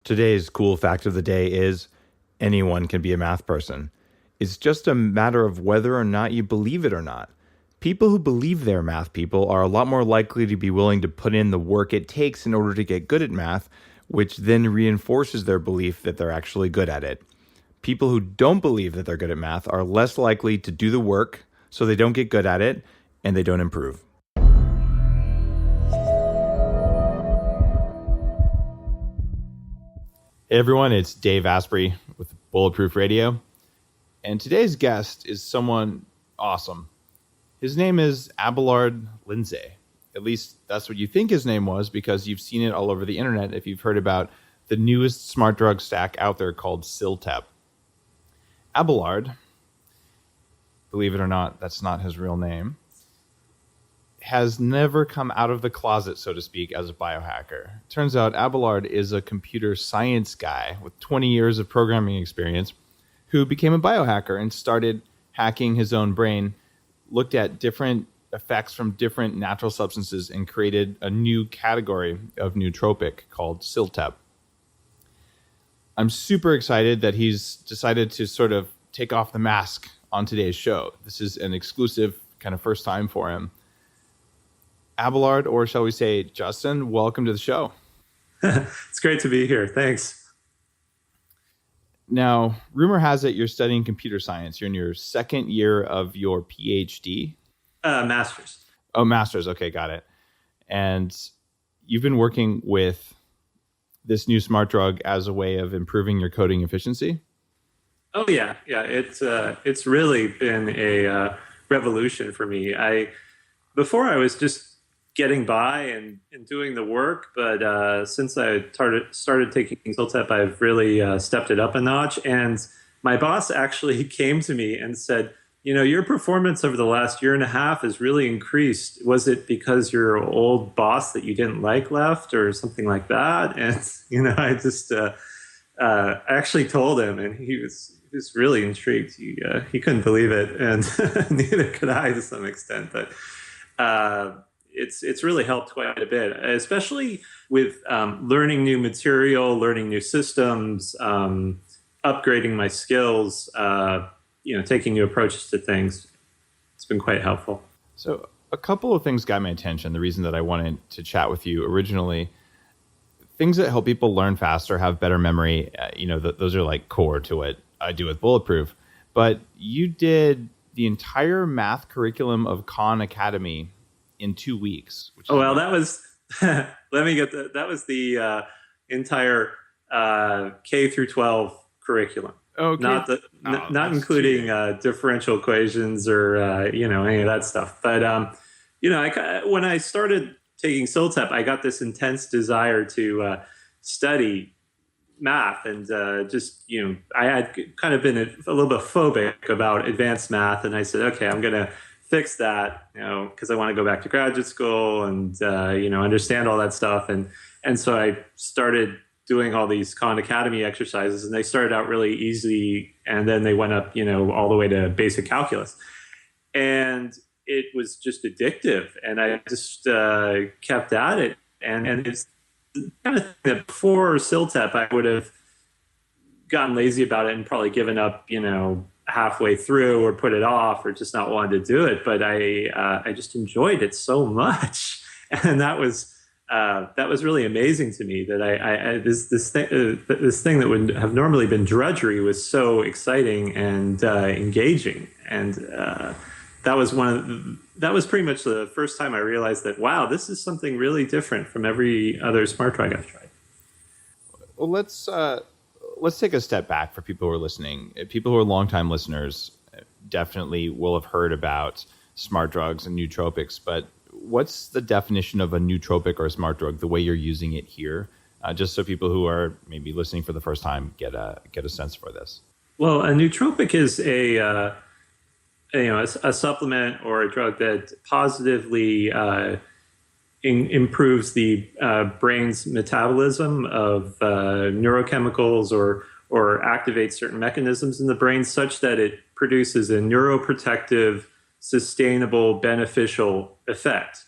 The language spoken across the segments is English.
Today's cool fact of the day is anyone can be a math person. It's just a matter of whether or not you believe it or not. People who believe they're math people are a lot more likely to be willing to put in the work it takes in order to get good at math, which then reinforces their belief that they're actually good at it. People who don't believe that they're good at math are less likely to do the work, so they don't get good at it and they don't improve. Hey everyone, it's Dave Asprey with Bulletproof Radio, and today's guest is someone awesome. His name is Abelard Lindsay. At least that's what you think his name was, because you've seen it all over the internet if you've heard about the newest smart drug stack out there called CILTEP. Abelard, believe it or not, that's not his real name, has never come out of the closet, so to speak, as a biohacker. Turns out Abelard is a computer science guy with 20 years of programming experience who became a biohacker and started hacking his own brain, looked at different effects from different natural substances, and created a new category of nootropic called CILTEP. I'm super excited that he's decided to sort of take off the mask on today's show. This is an exclusive kind of first time for him. Abelard, or shall we say Justin, welcome to the show. It's great to be here. Thanks. Now, rumor has it you're studying computer science. You're in your second year of your PhD. Master's. Oh, master's. Okay, got it. And you've been working with this new smart drug as a way of improving your coding efficiency? Oh, yeah. Yeah, it's really been a revolution for me. Before I was just getting by and doing the work, but since I started taking CILTEP, I've really stepped it up a notch. And my boss actually came to me and said, you know, your performance over the last year and a half has really increased. Was it because your old boss that you didn't like left or something like that? And, you know, I just I actually told him, and he was really intrigued. He couldn't believe it, and neither could I to some extent. But it's really helped quite a bit, especially with learning new material, learning new systems, upgrading my skills, taking new approaches to things. It's been quite helpful. So a couple of things got my attention. The reason that I wanted to chat with you originally, things that help people learn faster, have better memory, those are like core to what I do with Bulletproof. But you did the entire math curriculum of Khan Academy in 2 weeks. That was, let me get that. That was the entire K through 12 curriculum. Okay. Not including differential equations or, any of that stuff. But, when I started taking CILTEP, I got this intense desire to study math, and I had kind of been a little bit phobic about advanced math, and I said, okay, I'm going to fix that, because I want to go back to graduate school and understand all that stuff, and so I started doing all these Khan Academy exercises, and they started out really easy, and then they went up all the way to basic calculus, and it was just addictive, and I just kept at it, and it's kind of thing that before CILTEP I would have gotten lazy about it and probably given up halfway through or put it off or just not wanted to do it, but I just enjoyed it so much, and that was really amazing to me, that this thing that would have normally been drudgery was so exciting and engaging, and that was pretty much the first time I realized that, wow, this is something really different from every other smart drug I've tried. Well, let's take a step back for people who are listening. People who are longtime listeners definitely will have heard about smart drugs and nootropics, but what's the definition of a nootropic or a smart drug, the way you're using it here, just so people who are maybe listening for the first time get a sense for this? Well, a nootropic is a supplement or a drug that positively improves the brain's metabolism of neurochemicals or activates certain mechanisms in the brain such that it produces a neuroprotective, sustainable, beneficial effect.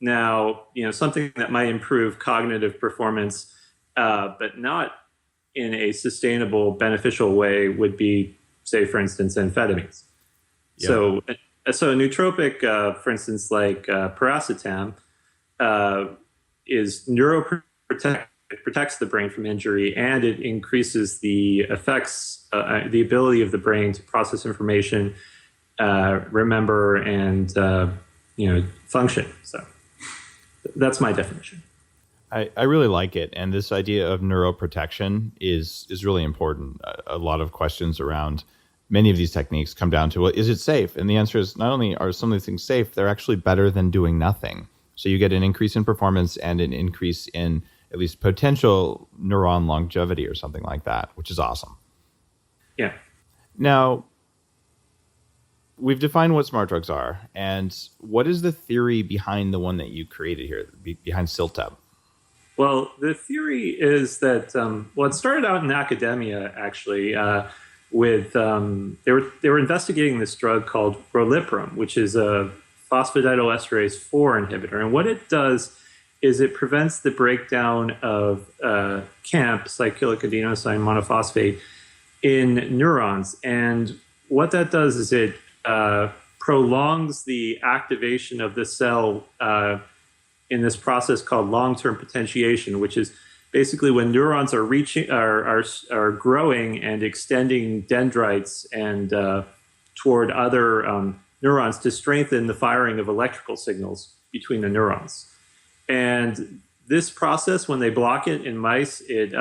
Now, something that might improve cognitive performance but not in a sustainable, beneficial way would be, say, for instance, amphetamines. Yeah. So a nootropic, for instance, like Racetams, is neuroprotective. It protects the brain from injury, and it increases the effects, the ability of the brain to process information, remember, and function. So that's my definition. I really like it, and this idea of neuroprotection is really important. A lot of questions around many of these techniques come down to, well, is it safe? And the answer is, not only are some of these things safe, they're actually better than doing nothing. So you get an increase in performance and an increase in at least potential neuron longevity or something like that, which is awesome. Yeah. Now, we've defined what smart drugs are, and what is the theory behind the one that you created here, behind CILTEP? Well, the theory is that, it started out in academia, actually, with, they were investigating this drug called Bulletproof, which is a phosphatidylesterase 4 inhibitor. And what it does is it prevents the breakdown of CAMP, cyclic adenosine monophosphate, in neurons. And what that does is it prolongs the activation of the cell in this process called long-term potentiation, which is basically when neurons are growing and extending dendrites and toward other neurons to strengthen the firing of electrical signals between the neurons. And this process, when they block it in mice, it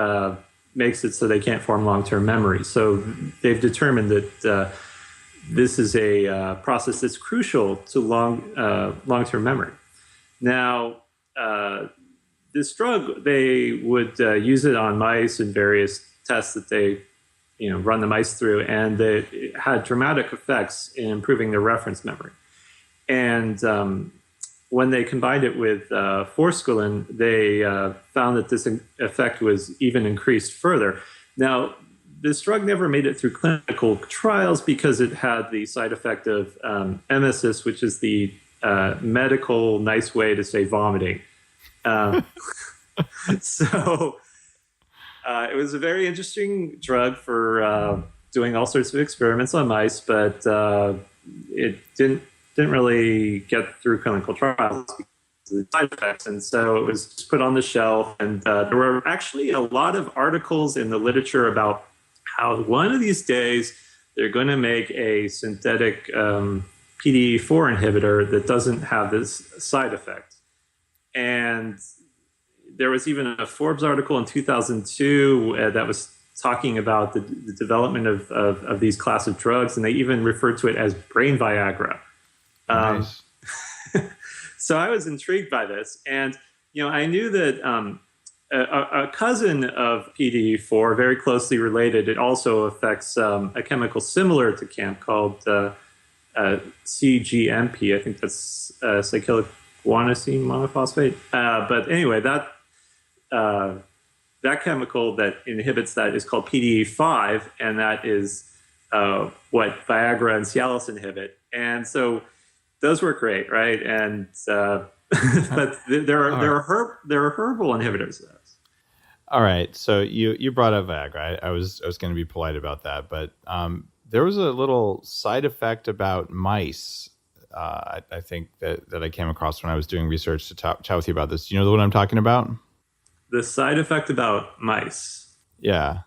makes it so they can't form long-term memory. So they've determined that this is a process that's crucial to long-term memory. Now, this drug, they would use it on mice in various tests that they run the mice through, and it had dramatic effects in improving their reference memory. And when they combined it with forskolin, they found that this effect was even increased further. Now, this drug never made it through clinical trials because it had the side effect of emesis, which is the medical nice way to say vomiting. So it was a very interesting drug for doing all sorts of experiments on mice, but it didn't really get through clinical trials because of the side effects. And so it was just put on the shelf. And there were actually a lot of articles in the literature about how one of these days they're going to make a synthetic PDE4 inhibitor that doesn't have this side effect. And there was even a Forbes article in 2002 that was talking about the development of these class of drugs, and they even referred to it as brain Viagra. Nice. So I was intrigued by this, and I knew that a cousin of PDE4, very closely related, it also affects a chemical similar to CAMP called CGMP. I think that's cyclic guanosine monophosphate. But anyway, that chemical that inhibits that is called PDE5, and that is what Viagra and Cialis inhibit. And so those work great, right? And but there are herbal inhibitors of those. All right, so you brought up Viagra. I was going to be polite about that, but there was a little side effect about mice. I think that I came across when I was doing research to chat with you about this. Do you know what I'm talking about? The side effect about mice. Yeah.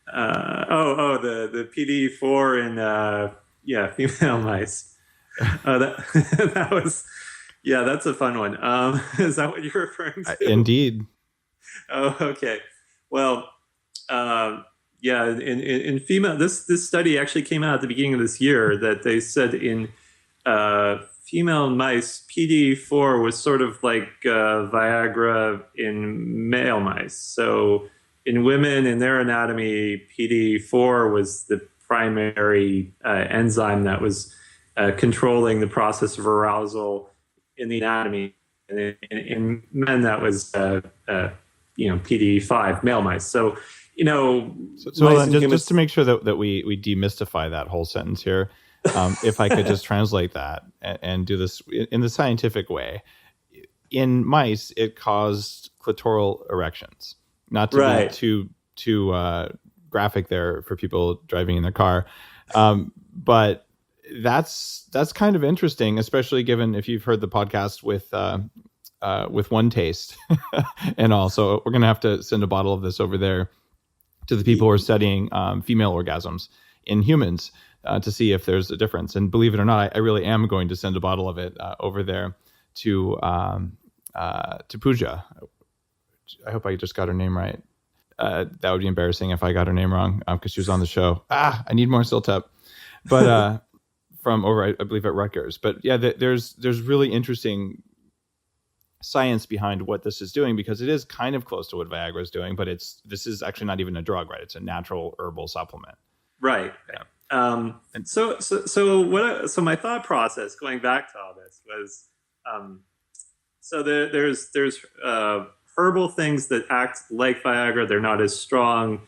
The PDE4 in female mice. That was, that's a fun one. Is that what you're referring to? Indeed. Oh, okay. Well, in female, this study actually came out at the beginning of this year that they said in female mice, PDE4 was sort of like Viagra in male mice. So in women, in their anatomy, PDE4 was the primary enzyme that was controlling the process of arousal in the anatomy. And in men, that was PDE5, male mice. So just to make sure that we demystify that whole sentence here, if I could just translate that and do this in the scientific way. In mice, it caused clitoral erections. Not to Right. be too graphic there for people driving in their car, but that's kind of interesting, especially given if you've heard the podcast with One Taste, and also we're gonna have to send a bottle of this over there to the people who are studying female orgasms in humans to see if there's a difference. And believe it or not, I really am going to send a bottle of it over there to Pooja. I hope I just got her name right. That would be embarrassing if I got her name wrong because she was on the show. I need more CILTEP. But from over, I believe, at Rutgers. But yeah, there's really interesting science behind what this is doing, because it is kind of close to what Viagra is doing, but this is actually not even a drug, right? It's a natural herbal supplement. Right. Yeah. So my thought process going back to all this was, there's herbal things that act like Viagra. They're not as strong,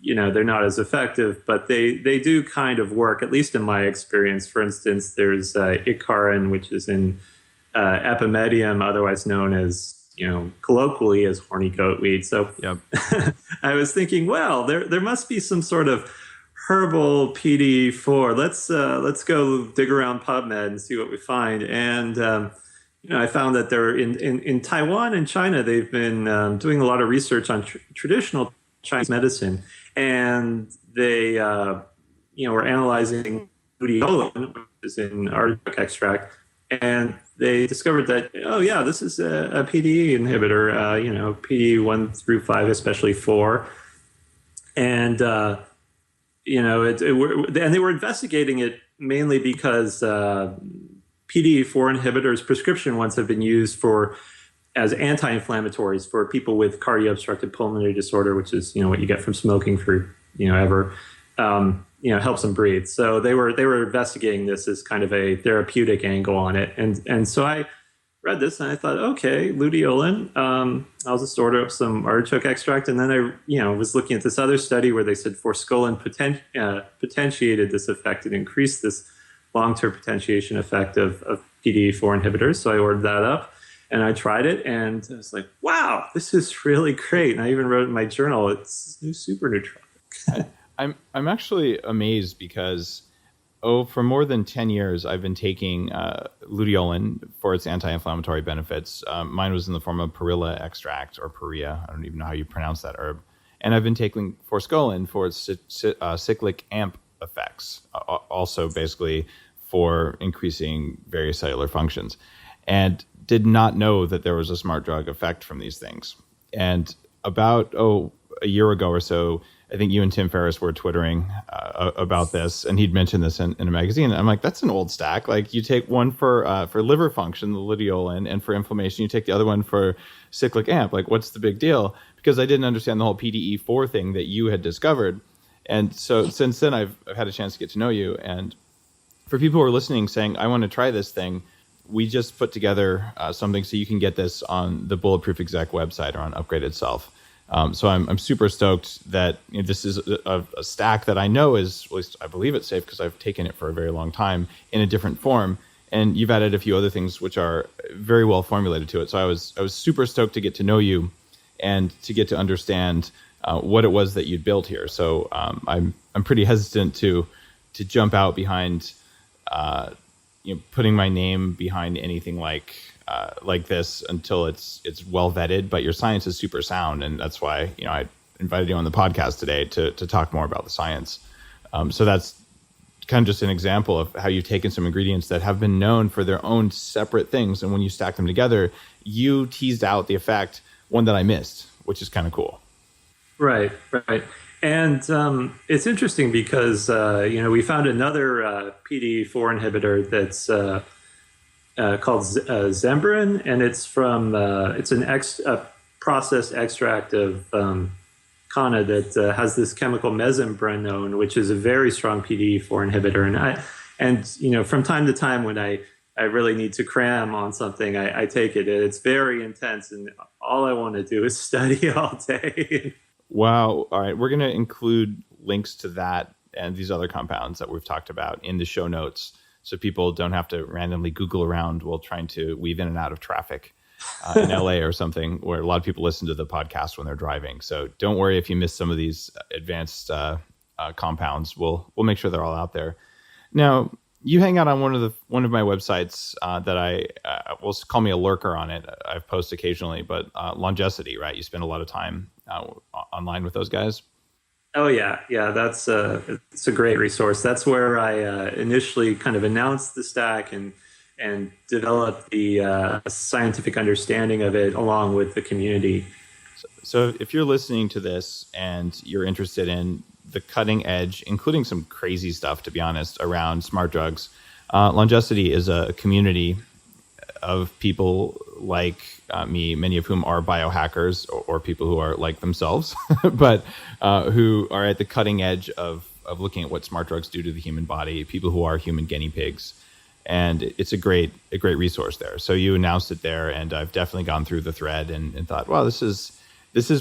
they're not as effective, but they do kind of work, at least in my experience. For instance, there's Icarin, which is in epimedium, otherwise known as, colloquially as horny goatweed. So yep. I was thinking, well, there must be some sort of herbal PDE4. Let's go dig around PubMed and see what we find. And I found that there in Taiwan and China, they've been doing a lot of research on traditional Chinese medicine, and they were analyzing luteolin, which is in artichoke extract, and they discovered that, this is a PDE inhibitor, PDE 1 through 5, especially 4. And, and they were investigating it mainly because PDE4 inhibitors, prescription ones, have been used as anti-inflammatories for people with cardio-obstructive pulmonary disorder, which is, what you get from smoking for, ever. Helps them breathe. So they were investigating this as kind of a therapeutic angle on it. And so I read this and I thought, okay, luteolin, I'll just order up some artichoke extract. And then I was looking at this other study where they said forskolin potentiated this effect and increased this long-term potentiation effect of PDE4 inhibitors. So I ordered that up and I tried it, and I was like, wow, this is really great. And I even wrote in my journal, it's super nootropic. I'm actually amazed because, for more than 10 years, I've been taking luteolin for its anti-inflammatory benefits. Mine was in the form of perilla extract, or peria. I don't even know how you pronounce that herb. And I've been taking forskolin for its cyclic AMP effects, also basically for increasing various cellular functions, and did not know that there was a smart drug effect from these things. And about, a year ago or so, I think you and Tim Ferriss were twittering about this, and he'd mentioned this in a magazine. I'm like, that's an old stack. Like, you take one for liver function, the luteolin, and for inflammation, you take the other one for cyclic AMP. Like, what's the big deal? Because I didn't understand the whole PDE4 thing that you had discovered. And so since then, I've had a chance to get to know you. And for people who are listening saying, I want to try this thing, we just put together something so you can get this on the Bulletproof Exec website or on Upgrade itself. So I'm super stoked that this is a stack that I know is, at least I believe it's safe because I've taken it for a very long time in a different form. And you've added a few other things which are very well formulated to it. So I was super stoked to get to know you and to get to understand what it was that you'd built here. So I'm pretty hesitant to jump out behind putting my name behind anything like this until it's well vetted. But your science is super sound, and that's why I invited you on the podcast today to talk more about the science. So that's kind of just an example of how you've taken some ingredients that have been known for their own separate things, and when you stack them together, you teased out the effect, one that I missed, which is kind of cool. Right. And it's interesting because we found another PDE4 inhibitor that's called Zembrin, and it's from it's a processed extract of Kana that has this chemical mesembrenone, which is a very strong PDE4 inhibitor. And from time to time when I really need to cram on something, I take it. It's very intense, and all I want to do is study all day. Wow. All right. We're going to include links to that and these other compounds that we've talked about in the show notes, so people don't have to randomly Google around while trying to weave in and out of traffic. in LA or something, where a lot of people listen to the podcast when they're driving. So don't worry if you miss some of these advanced compounds. We'll make sure they're all out there. Now, you hang out on one of my websites that I will call me a lurker on it. I post occasionally, but Longevity, right? You spend a lot of time online with those guys. Oh yeah, that's it's a great resource. That's where I initially kind of announced the stack and developed the scientific understanding of it along with the community. So if you're listening to this and you're interested in the cutting edge, including some crazy stuff, to be honest, around smart drugs, Longevity is a community of people like me, many of whom are biohackers or people who are like themselves, but who are at the cutting edge of looking at what smart drugs do to the human body, people who are human guinea pigs. And it's a great resource there. So you announced it there, and I've definitely gone through the thread and thought, wow, this is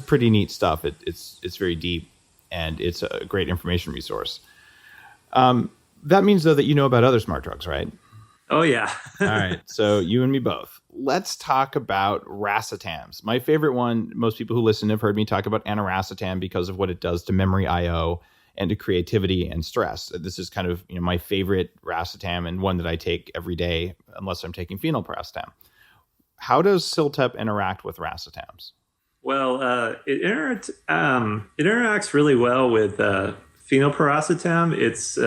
pretty neat stuff. It's very deep, and it's a great information resource. That means, though, that you know about other smart drugs, right? Oh, yeah. All right. So you and me both. Let's talk about Racetams. My favorite one, most people who listen have heard me talk about Aniracetam because of what it does to memory I/O and to creativity and stress. This is kind of my favorite Racetam, and one that I take every day unless I'm taking phenylparacetam. How does CILTEP interact with Racetams? Well, it interacts really well with phenylparacetam. It's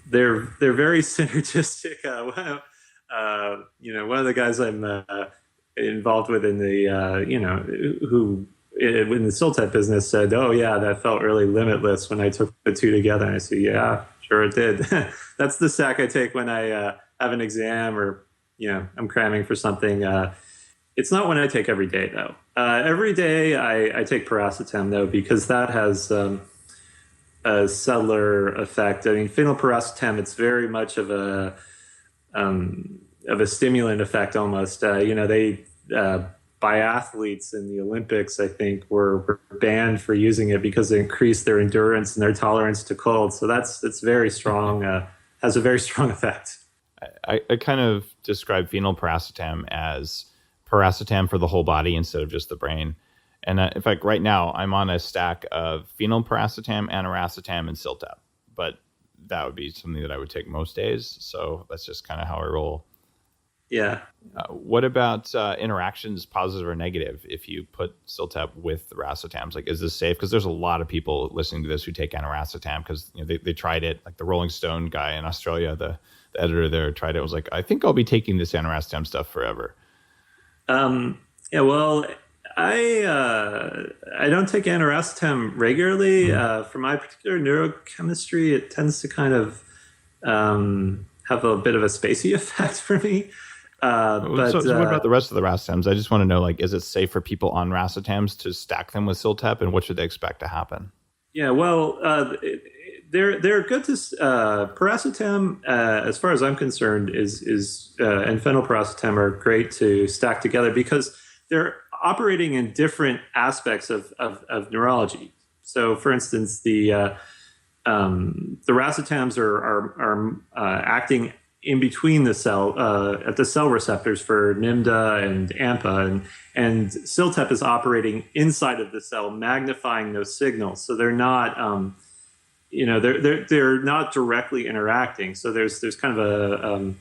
they're very synergistic. One of the guys I'm involved with in the who in the CILTEP business said, "Oh yeah, that felt really limitless when I took the two together." And I said, "Yeah, sure it did." That's the stack I take when I have an exam or I'm cramming for something. It's not one I take every day though. Every day I take paracetam though, because that has a cellular effect. I mean, phenylparacetam, it's very much of a stimulant effect almost. Biathletes in the Olympics, I think, were banned for using it because it increased their endurance and their tolerance to cold. So it's very strong, has a very strong effect. I kind of describe phenylparacetam as paracetam for the whole body instead of just the brain. And in fact, right now I'm on a stack of phenylparacetam, Aniracetam, and CILTEP. But that would be something that I would take most days. So that's just kind of how I roll. Yeah. What about interactions, positive or negative, if you put CILTEP with the Racetams? Like, is this safe? Because there's a lot of people listening to this who take Aniracetam because they tried it. Like the Rolling Stone guy in Australia, the editor there tried it. Was like, I think I'll be taking this Aniracetam stuff forever. Yeah. Well, I don't take Aniracetam regularly. For my particular neurochemistry, it tends to kind of have a bit of a spacey effect for me. So what about the rest of the Racetams? I just want to know, like, is it safe for people on Racetams to stack them with CILTEP, and what should they expect to happen? Yeah, well, they're good to paracetam. As far as I'm concerned, and phenylparacetam are great to stack together because they're operating in different aspects of neurology. So, for instance, the Racetams are acting in between the cell, at the cell receptors for NMDA and AMPA, and CILTEP is operating inside of the cell, magnifying those signals. So they're not, they're not directly interacting. So there's kind of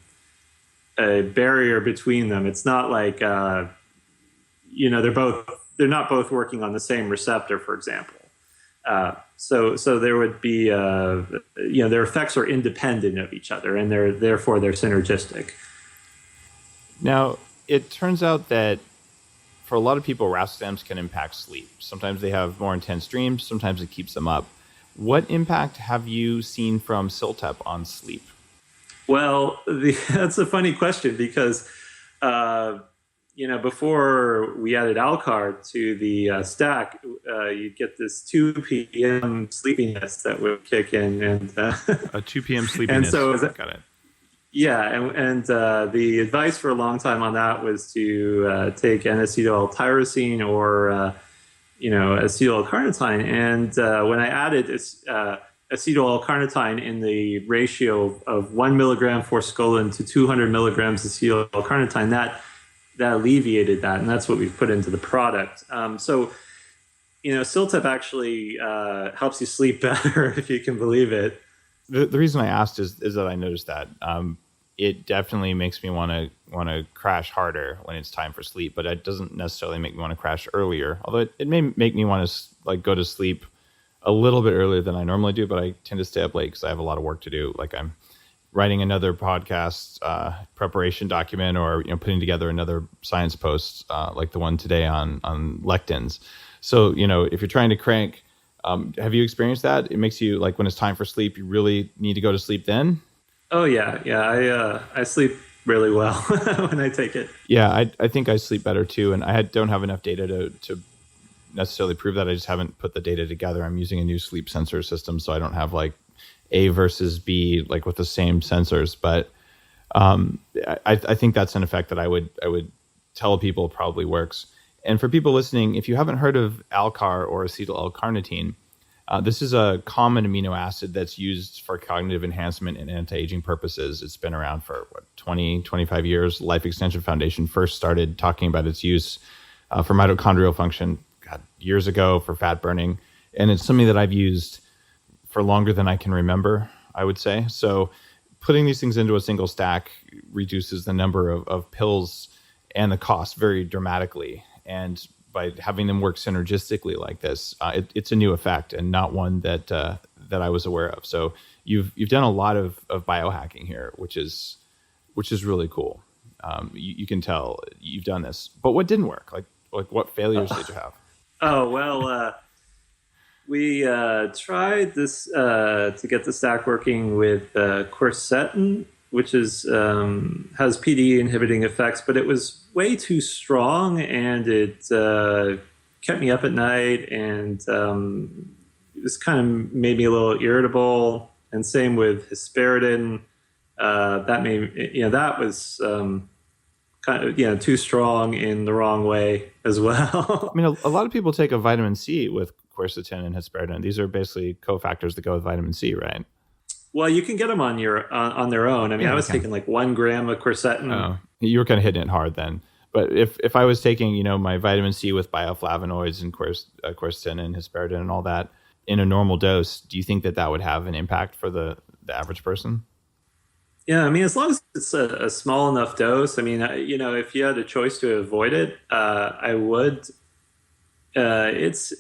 a barrier between them. It's not like, they're not both working on the same receptor, for example. So there would be, their effects are independent of each other, and therefore they're synergistic. Now, it turns out that for a lot of people, Racetams can impact sleep. Sometimes they have more intense dreams. Sometimes it keeps them up. What impact have you seen from CILTEP on sleep? Well, that's a funny question because, before we added Alcard to the stack, you'd get this 2 p.m. sleepiness that would kick in. And a 2 p.m. sleepiness. And so got it. Yeah, and the advice for a long time on that was to take N-acetyl-L-tyrosine or, acetyl-L-Carnitine. And when I added acetyl-L-Carnitine in the ratio of 1 milligram forskolin to 200 milligrams acetyl-L-Carnitine, that that alleviated that, and that's what we've put into the product. So, CILTEP actually helps you sleep better, if you can believe it. The reason I asked is that I noticed that it definitely makes me want to crash harder when it's time for sleep, but it doesn't necessarily make me want to crash earlier. Although it may make me want to go to sleep a little bit earlier than I normally do, but I tend to stay up late because I have a lot of work to do. Like I'm writing another podcast preparation document, or putting together another science post like the one today on lectins. So if you're trying to crank, have you experienced that? It makes you, like, when it's time for sleep, you really need to go to sleep then? Oh yeah. I sleep really well when I take it. Yeah, I think I sleep better too, and don't have enough data to necessarily prove that. I just haven't put the data together. I'm using a new sleep sensor system, so I don't have like A versus B like with the same sensors. But I think that's an effect that I would tell people probably works. And for people listening, if you haven't heard of Alcar or Acetyl-L-Carnitine, this is a common amino acid that's used for cognitive enhancement and anti-aging purposes. It's been around for 20, 25 years. Life Extension Foundation first started talking about its use for mitochondrial function years ago, for fat burning. And it's something that I've used for longer than I can remember, I would say. So putting these things into a single stack reduces the number of pills and the cost very dramatically. And by having them work synergistically like this, it's a new effect and not one that I was aware of. So you've done a lot of biohacking here, which is really cool. You can tell you've done this. But what didn't work? Like what failures did you have? Oh well, we tried this to get the stack working with quercetin, which is has PDE inhibiting effects, but it was way too strong, and it kept me up at night, and it was kind of made me a little irritable. And same with hesperidin. That was kind of too strong in the wrong way as well. I mean, a lot of people take a vitamin C with quercetin and hesperidin. These are basically cofactors that go with vitamin C, right? Well, you can get them on their own. I mean, I was taking like 1 gram of quercetin. Oh, you were kind of hitting it hard then. But if I was taking, my vitamin C with bioflavonoids and quercetin and hesperidin and all that in a normal dose, do you think that would have an impact for the average person? Yeah, I mean, as long as it's a small enough dose. I mean, if you had a choice to avoid it, I would. It's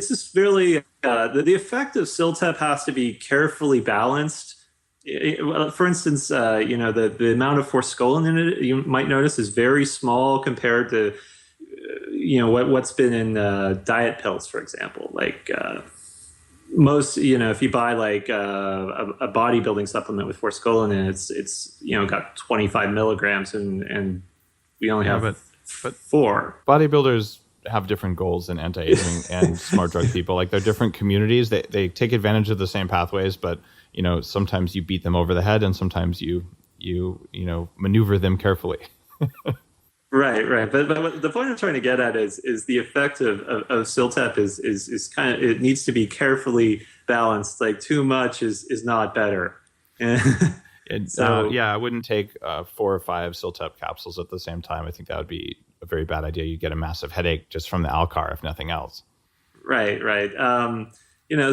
just really the effect of CILTEP has to be carefully balanced. For instance, the amount of forskolin in it, you might notice, is very small compared to what's been in diet pills, for example. Like most, if you buy like a bodybuilding supplement with forskolin in it, it's got 25 milligrams, and we only have but 4. Bodybuilders have different goals than anti-aging and smart drug people. Like, they're different communities. They take advantage of the same pathways, but sometimes you beat them over the head, and sometimes you maneuver them carefully. Right. But the point I'm trying to get at is the effect of CILTEP is kind of, it needs to be carefully balanced. Like, too much is not better. I wouldn't take 4 or 5 CILTEP capsules at the same time. I think that would be a very bad idea. You get a massive headache just from the Alcar, if nothing else. Right.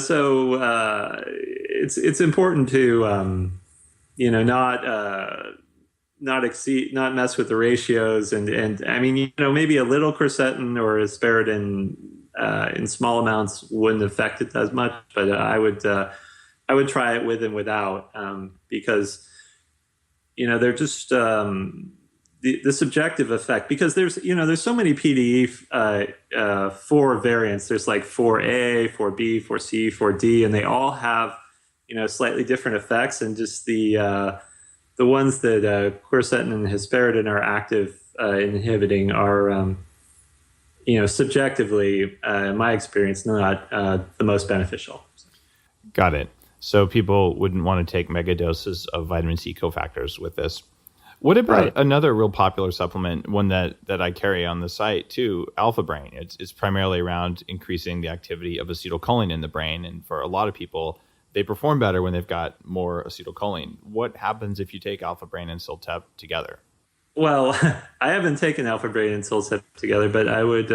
So it's important to not mess with the ratios, and I mean, maybe a little quercetin or hesperidin in small amounts wouldn't affect it as much, but I would try it with and without, because they're just the subjective effect, because there's so many PDE 4 variants. There's like 4A, 4B, 4C, 4D, and they all have slightly different effects, and just the ones that quercetin and hesperidin are active inhibiting are subjectively, in my experience, not the most beneficial. Got it. So people wouldn't want to take mega doses of vitamin C cofactors with this. What about another real popular supplement, one that I carry on the site too, Alpha Brain? It's primarily around increasing the activity of acetylcholine in the brain. And for a lot of people, they perform better when they've got more acetylcholine. What happens if you take Alpha Brain and CILTEP together? Well, I haven't taken Alpha Brain and CILTEP together, but I would,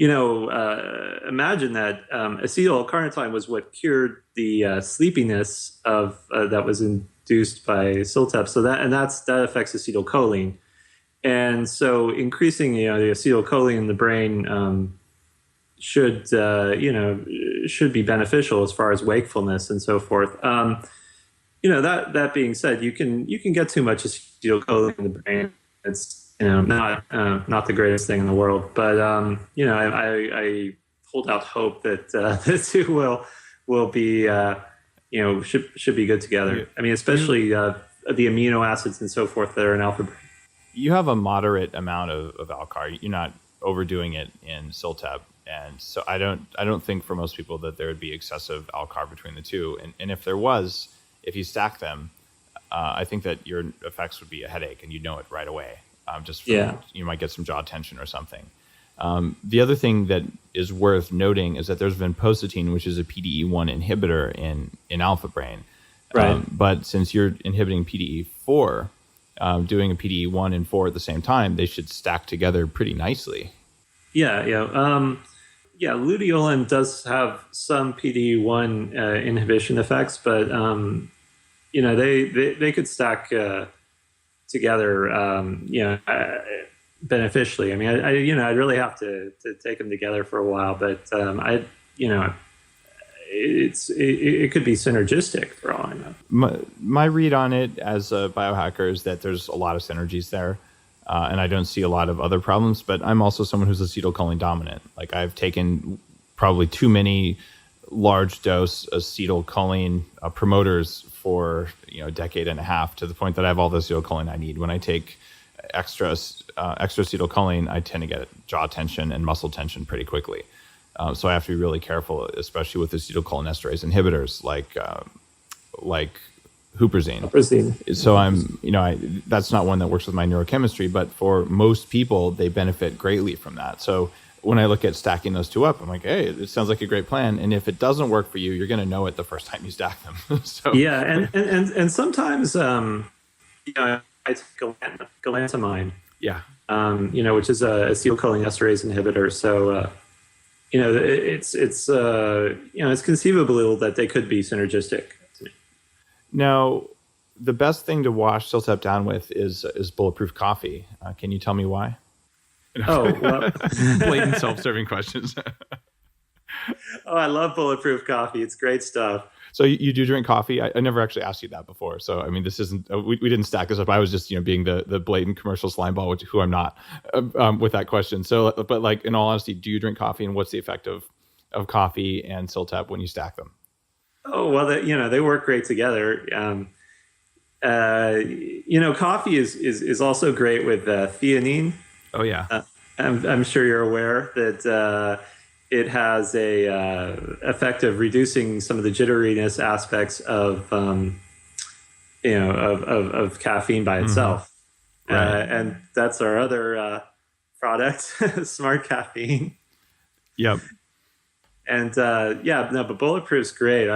imagine that acetyl-L-Carnitine was what cured the sleepiness of that was induced by CILTEP. So that affects acetylcholine, and so increasing the acetylcholine in the brain should should be beneficial as far as wakefulness and so forth. That being said, you can get too much acetylcholine in the brain. It's not the greatest thing in the world, but I hold out hope that the two will be should be good together. I mean, especially the amino acids and so forth that are in alpha brain. You have a moderate amount of Alcar. You're not overdoing it in CILTEP, and so I don't think for most people that there would be excessive Alcar between the two. And if there was, if you stack them, I think that your effects would be a headache, and you'd know it right away. You might get some jaw tension or something. The other thing that is worth noting is that there's vinpocetine, which is a PDE1 inhibitor in alpha brain. Right. But since you're inhibiting PDE4, doing a PDE1 and 4 at the same time, they should stack together pretty nicely. Yeah. Luteolin does have some PDE1 inhibition effects, but they could stack together, beneficially. I mean, I'd really have to take them together for a while, but it could be synergistic for all I know. My read on it as a biohacker is that there's a lot of synergies there, and I don't see a lot of other problems. But I'm also someone who's acetylcholine dominant. Like, I've taken probably too many large dose acetylcholine promoters for a decade and a half, to the point that I have all the acetylcholine I need. When I take extra acetylcholine, I tend to get jaw tension and muscle tension pretty quickly. So I have to be really careful, especially with acetylcholinesterase inhibitors like huperzine. So that's not one that works with my neurochemistry, but for most people, they benefit greatly from that. So when I look at stacking those two up, I'm like, hey, it sounds like a great plan. And if it doesn't work for you, you're going to know it the first time you stack them. So yeah, and sometimes I take galantamine. Yeah. Which is a acetylcholinesterase inhibitor. So it's conceivable that they could be synergistic. Now, the best thing to wash CILTEP down with is Bulletproof coffee. Can you tell me why? Oh, well. Blatant self-serving questions. Oh, I love Bulletproof coffee. It's great stuff. So you do drink coffee? I never actually asked you that before. So, I mean, this isn't, we didn't stack this up. I was just, being the blatant commercial slimeball, who I'm not, with that question. So, but like, in all honesty, do you drink coffee, and what's the effect of coffee and CILTEP when you stack them? Oh, well, they work great together. Coffee is also great with theanine. Oh yeah. I'm sure you're aware that it has a effect of reducing some of the jitteriness aspects of caffeine by itself. Right. And that's our other product, Smart Caffeine. Yep. And but Bulletproof's great.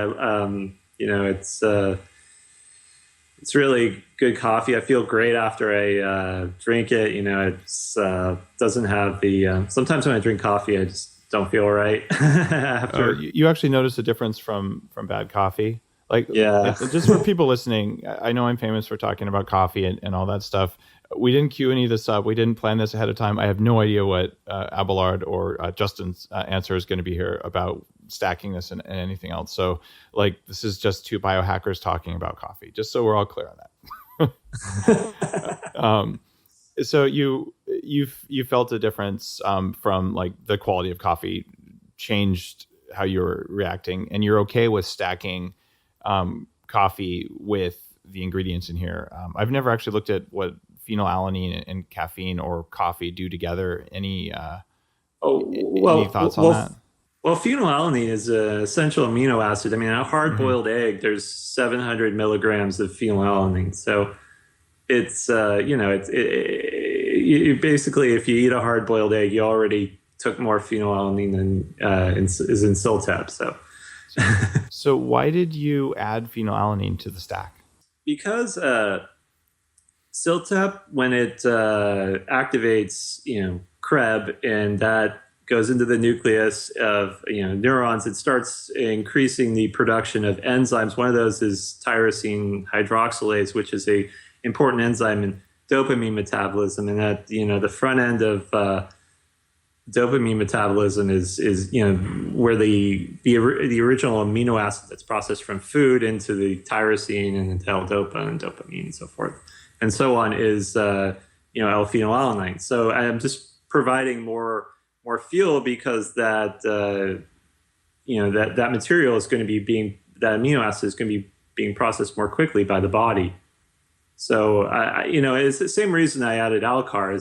It's really good coffee. I feel great after I drink it. It's doesn't have the. Sometimes when I drink coffee, I just don't feel right after. You actually notice a difference from bad coffee? Like, yeah. Just for people listening, I know I'm famous for talking about coffee and all that stuff. We didn't queue any of this up. We didn't plan this ahead of time. I have no idea what Abelard or Justin's answer is going to be here about stacking this and anything else. So, like, this is just two biohackers talking about coffee, just so we're all clear on that. So you felt a difference from, like, the quality of coffee changed how you're reacting, and you're okay with stacking coffee with the ingredients in here. I've never actually looked at what phenylalanine and caffeine or coffee do together. Any thoughts on that? Well, phenylalanine is an essential amino acid. I mean, a hard-boiled egg, there's 700 milligrams of phenylalanine. So it's, basically, if you eat a hard-boiled egg, you already took more phenylalanine than is in CILTEP. So why did you add phenylalanine to the stack? Because CILTEP, when it activates, Krebs, and that goes into the nucleus of neurons, it starts increasing the production of enzymes. One of those is tyrosine hydroxylase, which is a important enzyme in dopamine metabolism, and that the front end of dopamine metabolism is where the original amino acid that's processed from food into the tyrosine and into L-dopa and dopamine and so forth and so on is L-phenylalanine. So I'm just providing more fuel because that that material is going to be that amino acid is going to be being processed more quickly by the body. So it's the same reason I added Alcar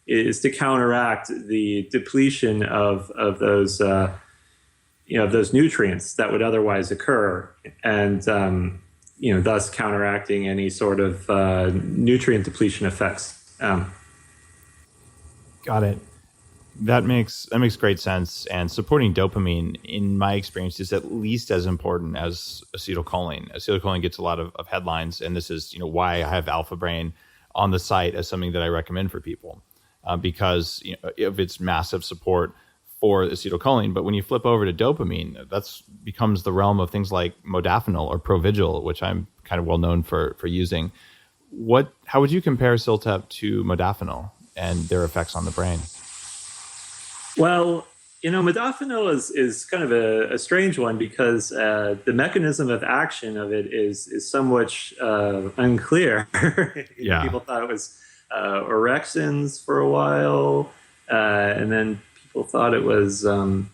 is to counteract the depletion of those those nutrients that would otherwise occur, and thus counteracting any sort of nutrient depletion effects. Got it. That makes great sense. And supporting dopamine, in my experience, is at least as important as acetylcholine. Acetylcholine gets a lot of headlines, and this is why I have Alpha Brain on the site as something that I recommend for people. Because of its massive support for acetylcholine. But when you flip over to dopamine, that's becomes the realm of things like Modafinil or Provigil, which I'm kind of well known for using. How would you compare CILTEP to Modafinil and their effects on the brain? Well, Modafinil is kind of a strange one because the mechanism of action of it is somewhat unclear. Yeah. People thought it was orexins for a while, and then people thought it was it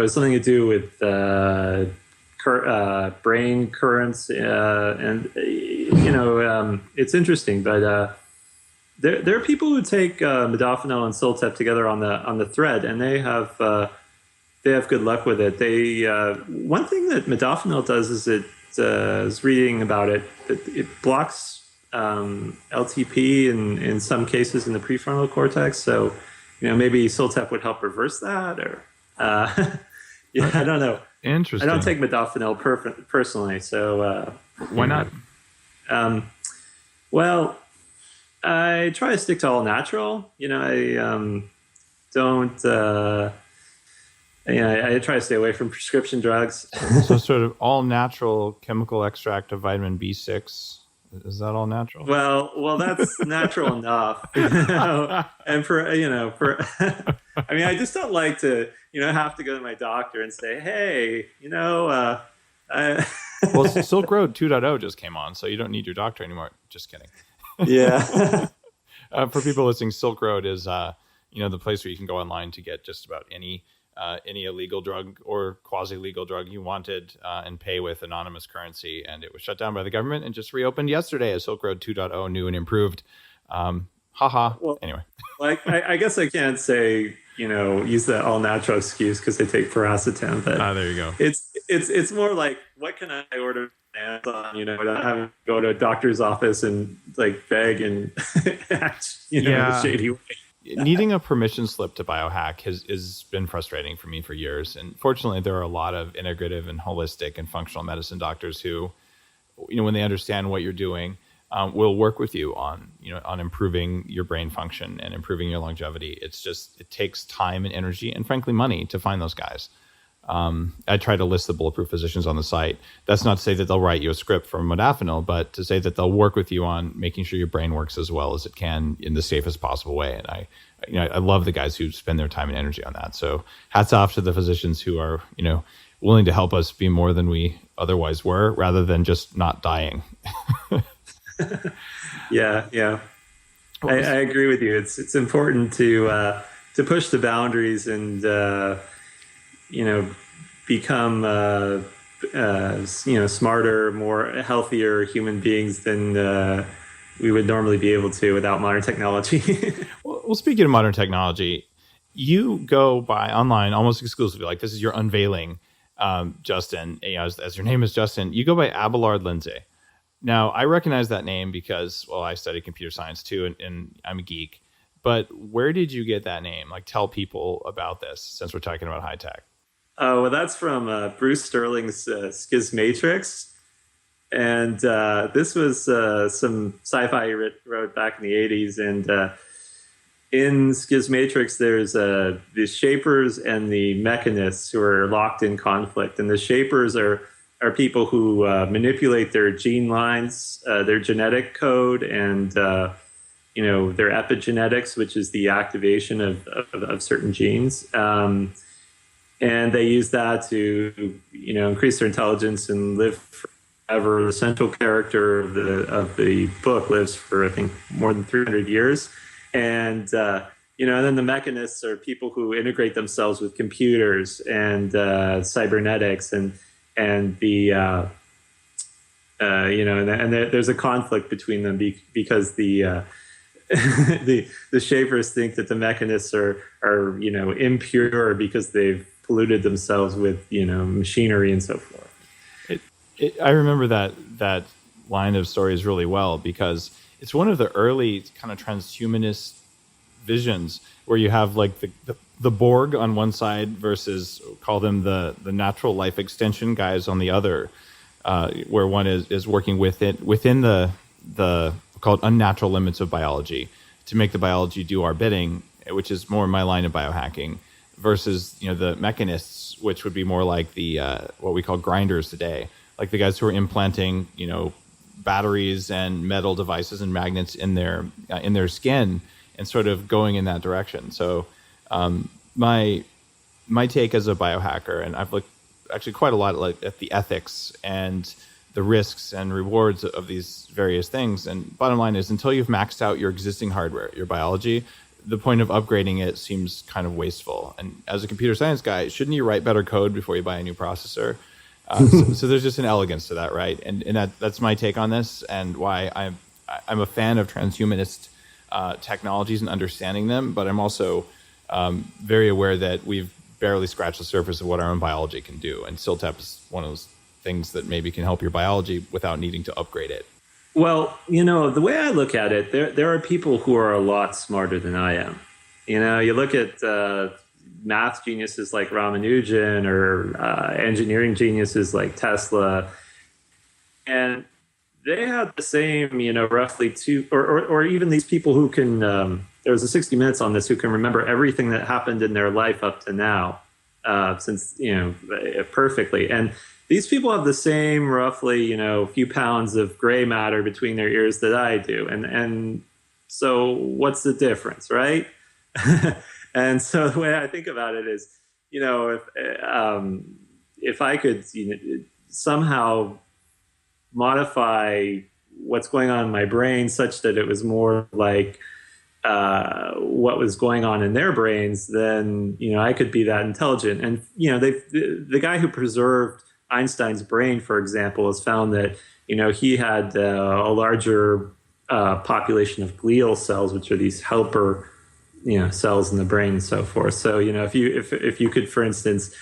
was something to do with brain currents, and it's interesting, but there are people who take modafinil and CILTEP together on the thread, and they have good luck with it. One thing that modafinil does is is reading about it blocks LTP in some cases in the prefrontal cortex. So, maybe CILTEP would help reverse that, or I don't know. Interesting. I don't take modafinil personally, so why not? Well, I try to stick to all natural. I don't. I try to stay away from prescription drugs. So, sort of all natural chemical extract of vitamin B6. Is that all natural? Well, that's natural enough. And for I just don't like to, have to go to my doctor and say, hey, Well, Silk Road 2.0 just came on, so you don't need your doctor anymore. Just kidding. Yeah. For people listening, Silk Road is, the place where you can go online to get just about any illegal drug or quasi-legal drug you wanted and pay with anonymous currency. And it was shut down by the government and just reopened yesterday as Silk Road 2.0, new and improved. Well, anyway. I guess I can't say, use the all natural excuse because they take paracetam. But there you go. It's more like, what can I order on Amazon, without having to go to a doctor's office and beg and act, in a shady way. Needing a permission slip to biohack has been frustrating for me for years. And fortunately, there are a lot of integrative and holistic and functional medicine doctors who, when they understand what you're doing, will work with you on improving your brain function and improving your longevity. It's just, it takes time and energy and frankly money to find those guys. I try to list the Bulletproof physicians on the site. That's not to say that they'll write you a script for modafinil, but to say that they'll work with you on making sure your brain works as well as it can in the safest possible way. And I love the guys who spend their time and energy on that. So hats off to the physicians who are, willing to help us be more than we otherwise were, rather than just not dying. Yeah. I agree with you. It's important to push the boundaries and, become, smarter, more healthier human beings than we would normally be able to without modern technology. Well, speaking of modern technology, you go by online almost exclusively, like this is your unveiling, Justin, as your name is Justin, you go by Abelard Lindsay. Now, I recognize that name because, well, I study computer science too, and I'm a geek. But where did you get that name? Tell people about this, since we're talking about high tech. Oh, well, that's from Bruce Sterling's Schismatrix. And this was some sci-fi he wrote back in the 80s. And in Schismatrix, there's the shapers and the mechanists who are locked in conflict. And the shapers are people who manipulate their gene lines, their genetic code, and their epigenetics, which is the activation of certain genes. And they use that to increase their intelligence and live forever. The central character of the book lives for, I think, more than 300 years. And and then the mechanists are people who integrate themselves with computers and cybernetics, and the and there's a conflict between them because the the shapers think that the mechanists are impure because they've polluted themselves with machinery and so forth. I remember that line of stories really well, because it's one of the early kind of transhumanist visions where you have like the Borg on one side versus, call them the natural life extension guys on the other, where one is working within the called unnatural limits of biology to make the biology do our bidding, which is more my line of biohacking, versus the mechanists, which would be more like the what we call grinders today, like the guys who are implanting batteries and metal devices and magnets in their skin and sort of going in that direction. So my take as a biohacker, and I've looked actually quite a lot at the ethics and the risks and rewards of these various things. And bottom line is, until you've maxed out your existing hardware, your biology, the point of upgrading it seems kind of wasteful. And as a computer science guy, shouldn't you write better code before you buy a new processor? So there's just an elegance to that, right? And that's my take on this, and why I'm a fan of transhumanist technologies and understanding them. But I'm also very aware that we've barely scratched the surface of what our own biology can do. And CILTEP is one of those things that maybe can help your biology without needing to upgrade it. Well, the way I look at it, there are people who are a lot smarter than I am. You look at math geniuses like Ramanujan, or engineering geniuses like Tesla, and they have the same, roughly two, or even these people who can, there was a 60 Minutes on this, who can remember everything that happened in their life up to now, since, perfectly. And these people have the same roughly, few pounds of gray matter between their ears that I do. And so what's the difference, right? And so the way I think about it is, if I could somehow modify what's going on in my brain such that it was more like what was going on in their brains, then I could be that intelligent. And the guy who preserved Einstein's brain, for example, has found that he had a larger population of glial cells, which are these helper cells in the brain and so forth. So if you could, for instance,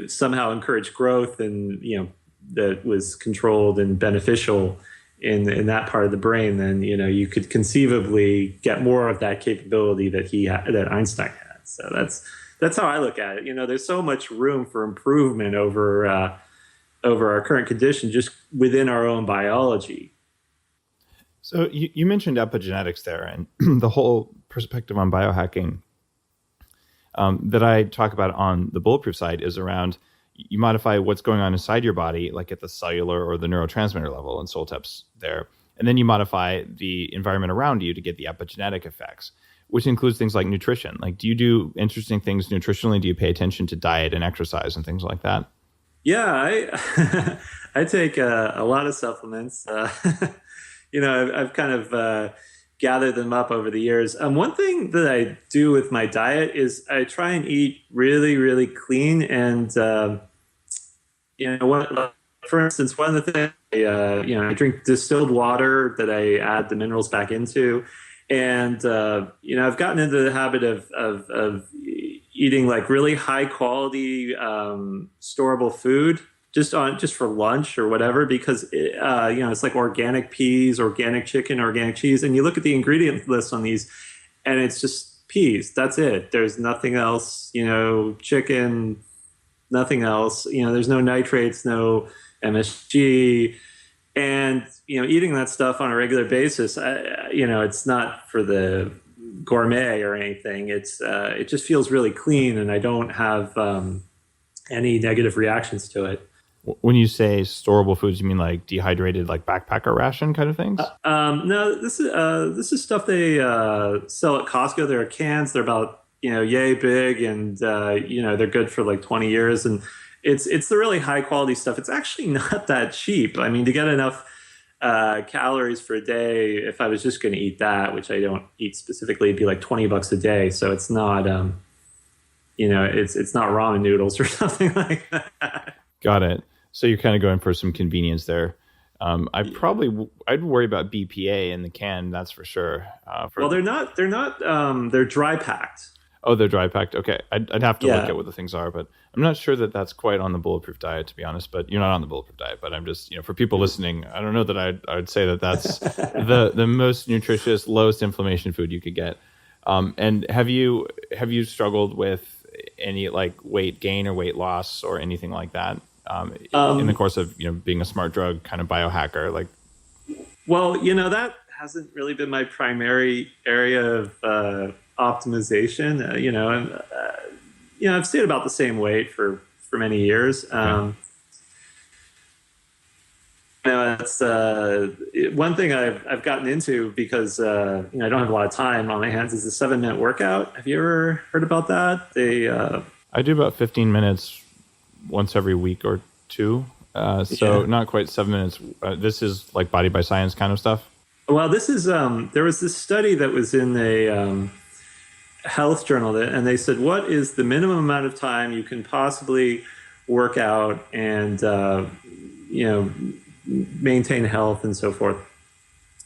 somehow encourage growth, and that was controlled and beneficial in that part of the brain, then you could conceivably get more of that capability that Einstein had. So that's how I look at it. There's so much room for improvement over our current condition just within our own biology. So you mentioned epigenetics there, and the whole perspective on biohacking that I talk about on the Bulletproof side is around, you modify what's going on inside your body, like at the cellular or the neurotransmitter level, and CILTEP's there. And then you modify the environment around you to get the epigenetic effects, which includes things like nutrition. Like, do you do interesting things nutritionally? Do you pay attention to diet and exercise and things like that? Yeah, I take a lot of supplements. I've kind of gathered them up over the years. One thing that I do with my diet is I try and eat really, really clean. And, for instance, one of the things, I drink distilled water that I add the minerals back into. And, I've gotten into the habit of eating like really high quality storable food just for lunch or whatever, because it's like organic peas, organic chicken, organic cheese, and you look at the ingredient list on these, and it's just peas. That's it. There's nothing else. Chicken, nothing else. There's no nitrates, no MSG, and eating that stuff on a regular basis. It's not for the gourmet or anything. It just feels really clean, and I don't have any negative reactions to it. When you say storable foods, you mean like dehydrated, like backpacker ration kind of things? No, this is stuff they sell at Costco. They're cans. They're about yay big, and they're good for like 20 years. And it's the really high quality stuff. It's actually not that cheap. I mean, to get enough calories for a day, if I was just going to eat that, which I don't eat specifically, it'd be like $20 a day. So it's not it's not ramen noodles or something like that. Got it. So you're kind of going for some convenience there. I'd worry about BPA in the can. That's for sure. Well, they're not. They're dry packed. Oh, they're dry packed. Okay, I'd have to look at what the things are, but I'm not sure that that's quite on the Bulletproof diet, to be honest. But you're not on the Bulletproof diet. But I'm just, for people listening, I don't know that I'd say that that's the most nutritious, lowest inflammation food you could get. And have you struggled with any like weight gain or weight loss or anything like that? In the course of being a smart drug kind of biohacker, like? Well, that hasn't really been my primary area of optimization. I've stayed about the same weight for many years. That's one thing I've gotten into because I don't have a lot of time on my hands is the 7-minute workout. Have you ever heard about that? I do about 15 minutes once every week or two. Not quite 7 minutes. This is like Body by Science kind of stuff. Well, this is, there was this study that was in a health journal and they said, what is the minimum amount of time you can possibly work out and, maintain health and so forth.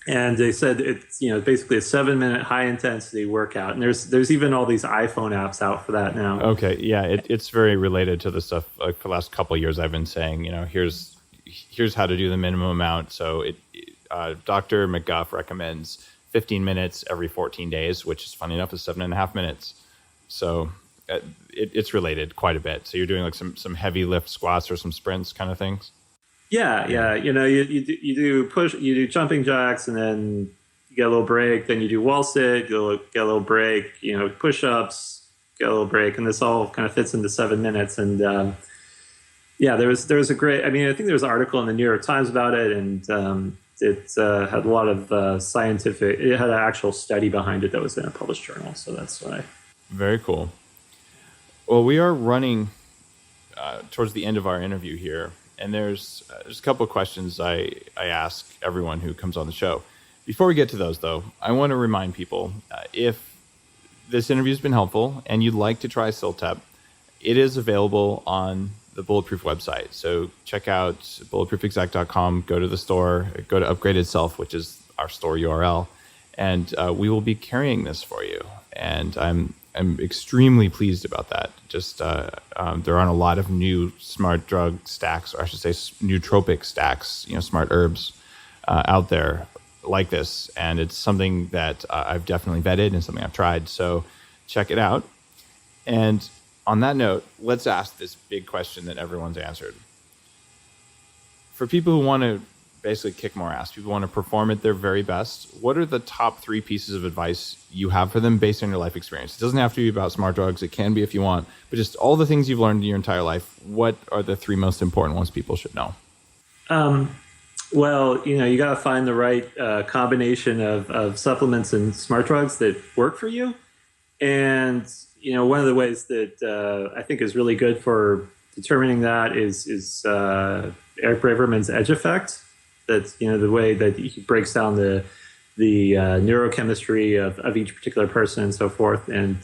And they said it's basically a 7-minute high intensity workout, and there's even all these iPhone apps out for that now. Okay, yeah, it's very related to the stuff like for the last couple of years I've been saying. Here's how to do the minimum amount. So Dr. McGuff recommends 15 minutes every 14 days, which is funny enough is 7.5 minutes. So it's related quite a bit. So you're doing like some heavy lift squats or some sprints kind of things. Yeah. You do jumping jacks, and then you get a little break. Then you do wall sit, get a little break. Push-ups, get a little break, and this all kind of fits into 7 minutes. And there was a great. I think there was an article in the New York Times about it, and it had a lot of scientific. It had an actual study behind it that was in a published journal. So that's why. Very cool. Well, we are running towards the end of our interview here. And there's a couple of questions I ask everyone who comes on the show. Before we get to those, though, I want to remind people, if this interview has been helpful and you'd like to try CILTEP, it is available on the Bulletproof website. So check out bulletproofexec.com, go to the store, go to Upgraded Self, which is our store URL, and we will be carrying this for you. And I'm extremely pleased about that. Just there aren't a lot of new smart drug stacks, or I should say nootropic stacks, smart herbs out there like this. And it's something that I've definitely vetted and something I've tried. So check it out. And on that note, let's ask this big question that everyone's answered. For people who want to basically kick more ass, people want to perform at their very best, what are the top 3 pieces of advice you have for them based on your life experience? It doesn't have to be about smart drugs. It can be if you want, but just all the things you've learned in your entire life. What are the 3 most important ones people should know? Well, you got to find the right combination of supplements and smart drugs that work for you. And, one of the ways that I think is really good for determining that is Eric Braverman's edge effect. That's the way that he breaks down the neurochemistry of each particular person and so forth, and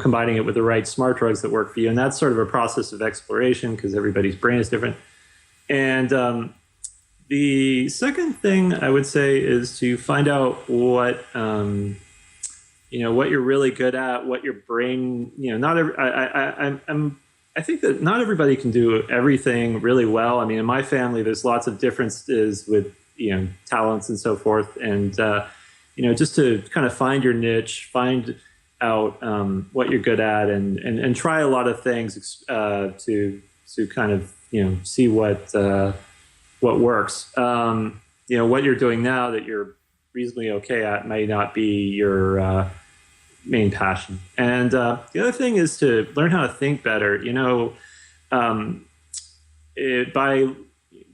combining it with the right smart drugs that work for you. And that's sort of a process of exploration because everybody's brain is different. And the second thing I would say is to find out what you're really good at, what your brain. I think that not everybody can do everything really well. In my family, there's lots of differences with, talents and so forth. And, just to kind of find your niche, find out what you're good at and try a lot of things to kind of see what works. What you're doing now that you're reasonably okay at may not be your main passion. And the other thing is to learn how to think better. By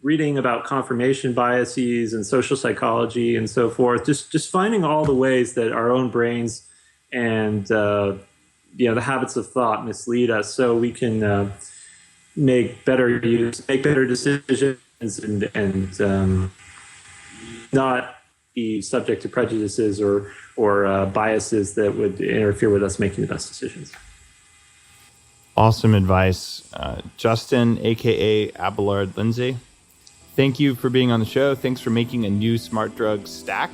reading about confirmation biases and social psychology and so forth, just finding all the ways that our own brains and the habits of thought mislead us, so we can make better decisions and not be subject to prejudices or biases that would interfere with us making the best decisions. Awesome advice. Justin, aka Abelard Lindsay, thank you for being on the show. Thanks for making a new smart drug stack.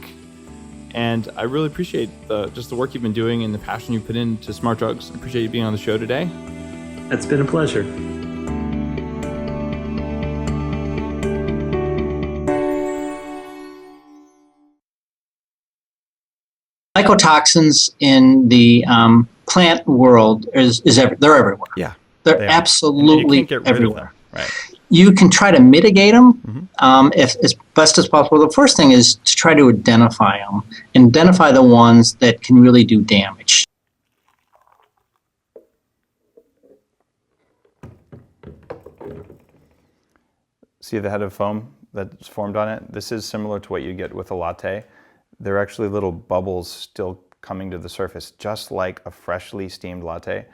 And I really appreciate just the work you've been doing and the passion you put into smart drugs. I appreciate you being on the show today. It's been a pleasure. Mycotoxins in the plant world they're everywhere. Yeah, they're absolutely you can't get rid everywhere. of them. Right. You can try to mitigate them if as best as possible. The first thing is to try to identify them, identify the ones that can really do damage. See the head of foam that's formed on it? This is similar to what you get with a latte. There are actually little bubbles still coming to the surface, just like a freshly steamed latte.